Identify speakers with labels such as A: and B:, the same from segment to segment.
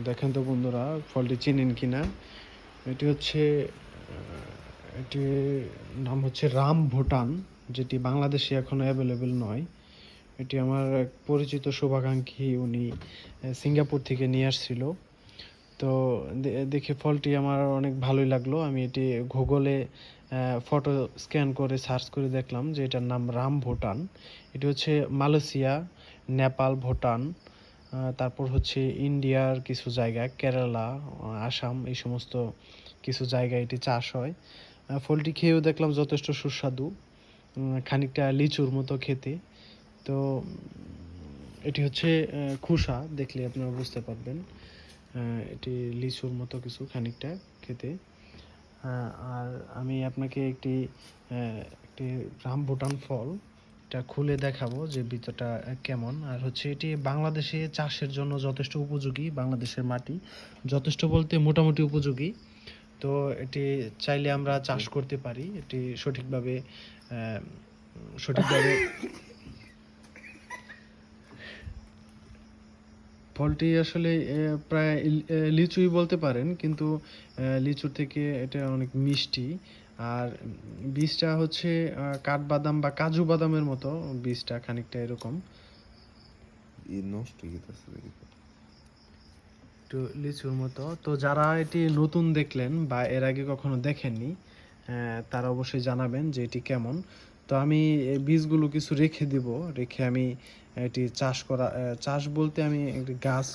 A: দেখেন তো বন্ধুরা, ফলটি চিনেন কিনা। এটি হচ্ছে এটির নাম হচ্ছে রাম ভুটান, যেটি বাংলাদেশে এখনো অ্যাভেলেবেল নয়। এটি আমার এক পরিচিত শুভাকাঙ্ক্ষী, উনি সিঙ্গাপুর থেকে নিয়ে আসছিল। তো দেখে ফলটি আমার অনেক ভালোই লাগলো। আমি এটি গুগলে ফটো স্ক্যান করে সার্চ করে দেখলাম যে এটার নাম রাম ভুটান। এটি হচ্ছে মালয়েশিয়া, নেপাল, ভুটান, তারপর হচ্ছে ইন্ডিয়ার কিছু জায়গা, কেরালা, আসাম, এই সমস্ত কিছু জায়গায় এটি চাষ হয়। ফলটি খেয়েও দেখলাম যথেষ্ট সুস্বাদু, খানিকটা লিচুর মতো খেতে। তো এটি হচ্ছে খোসা, দেখলে আপনারা বুঝতে পারবেন এটি লিচুর মতো কিছু খানিকটা খেতে। আর আমি আপনাকে একটি রামবুটান ফল এটা খুলে দেখাবো যে ভিতরটা কেমন। আর হচ্ছে এটি বাংলাদেশে চাষের জন্য যথেষ্ট উপযোগী, বাংলাদেশের মাটি যথেষ্ট বলতে মোটামুটি উপযোগী। তো এটি চাইলে আমরা চাষ করতে পারি, এটি সঠিকভাবে সঠিকভাবে ফলটি আসলে প্রায় লিচুই বলতে পারেন, কিন্তু লিচুর থেকে এটা অনেক মিষ্টি। আর বীজটা হচ্ছে কাঠবাদাম বা কাজু বাদামের মতো, বীজটা খানিকটা এরকম
B: নষ্ট হয়ে গেছে
A: একটু লিচুর মতো। তো যারা এটি নতুন দেখলেন বা এর আগে কখনো দেখেননি, তারা অবশ্যই জানাবেন যে এটি কেমন। তো আমি এই বীজগুলো কিছু রেখে দিব, রেখে আমি এটি চাষ বলতে আমি একটি গাছ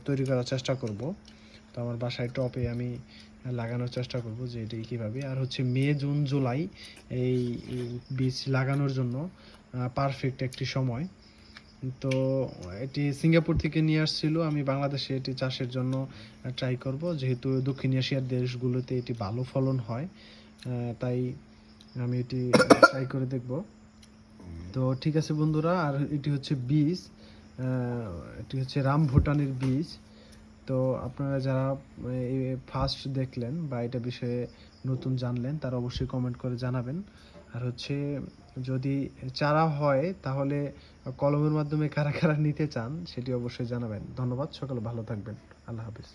A: তৈরি করার চেষ্টা করব। তো আমার বাসায় টবে আমি লাগানোর চেষ্টা করব যে এটি কীভাবে। আর হচ্ছে মে, জুন, জুলাই এই বীজ লাগানোর জন্য পারফেক্ট একটি সময়। তো এটি সিঙ্গাপুর থেকে নিয়ে আসছিল, আমি বাংলাদেশে এটি চাষের জন্য ট্রাই করব, যেহেতু দক্ষিণ এশিয়ার দেশগুলোতে এটি ভালো ফলন হয়, তাই আমি এটি ট্রাই করে দেখব। তো ঠিক আছে বন্ধুরা, আর এটি হচ্ছে বীজ, এটি হচ্ছে রাম ভুটানের বীজ। তো আপনারা যারা ফার্স্ট দেখলেন বা এটা বিষয়ে নতুন জানলেন, তারা অবশ্যই কমেন্ট করে জানাবেন। আর হচ্ছে যদি চারা হয় তাহলে কলমের মাধ্যমে কারা কারা নিতে চান সেটি অবশ্যই জানাবেন। ধন্যবাদ, সকলে ভালো থাকবেন। আল্লাহ হাফিজ।